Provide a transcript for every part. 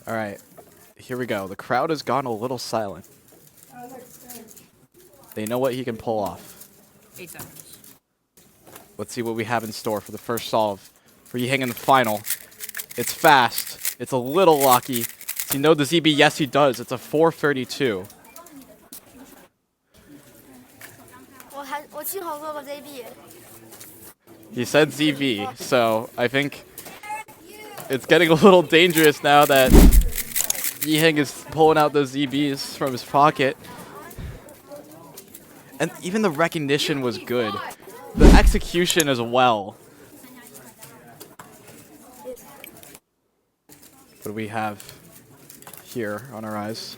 All right, here we go. The crowd has gone a little silent. They know what he can pull off. 8 seconds. Let's see what we have in store for the first solve for Yiheng in the final. It's fast. It's a little lucky. Does he know the ZB? Yes, he does. It's a 432. He said ZB, so I think it's getting a little dangerous now that Yiheng is pulling out those ZBs from his pocket. And even the recognition was good. The execution as well. What do we have here on our eyes?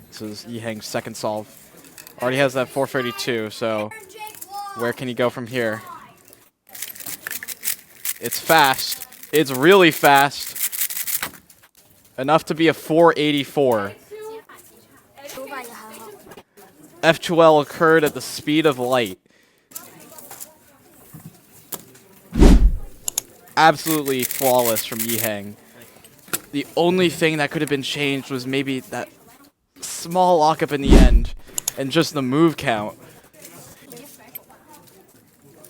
This is Yiheng's second solve. Already has that 432, so where can he go from here? It's fast. It's really fast. Enough to be a 484. F2L occurred at the speed of light. Absolutely flawless from Yiheng. The only thing that could have been changed was maybe that small lock-up in the end and just the move count.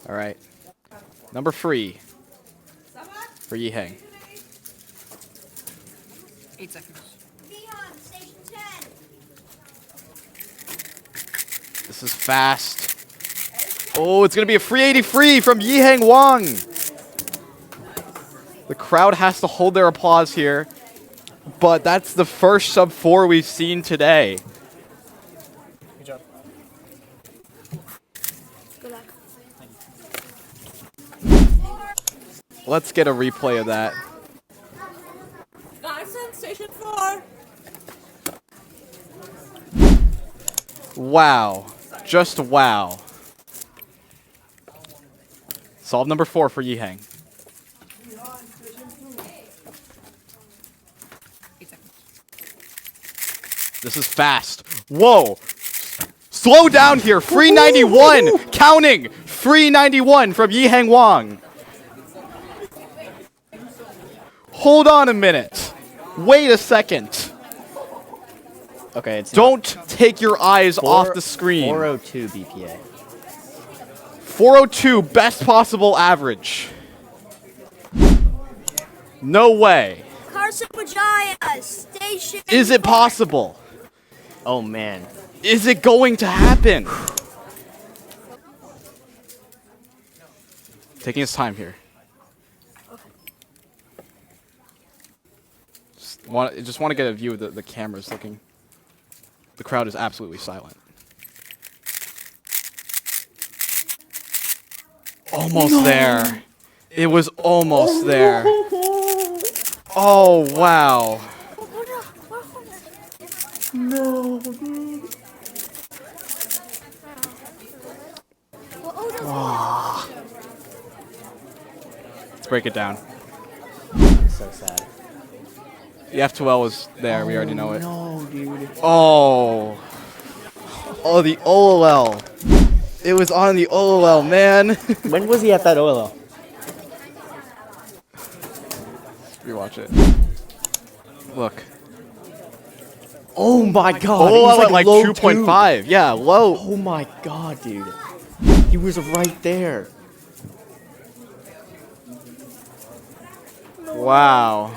All right. Number 3 for Yiheng. 8 seconds. This is fast. Oh, it's going to be a free 83 from Yiheng Wang. The crowd has to hold their applause here, but that's the first sub 4 we've seen today. Good job. Good luck. Let's get a replay of that. Nice and station 4. Wow. Just wow. Solve number 4 for Yiheng. 8 seconds. This is fast. Whoa. Slow down here. 391. Counting. 391 from Yiheng Wang. Hold on a minute. Wait a second. Okay, it's Don't take your eyes off the screen. 402 BPA. 402, best possible average. No way. Is it possible? Oh man. Is it going to happen? Taking his time here. Just want to get a view of the cameras looking. The crowd is absolutely silent. Almost there. It was almost there. Oh, wow. No. Let's break it down. So sad. The F2L was there. We already know it. No, dude. Oh. Oh, the OLL. It was on the OLL, man. When was he at that OLL? Rewatch it. Look. Oh my god. OLL He's at like low 2.5. Yeah, low. Oh my god, dude. He was right there. Wow.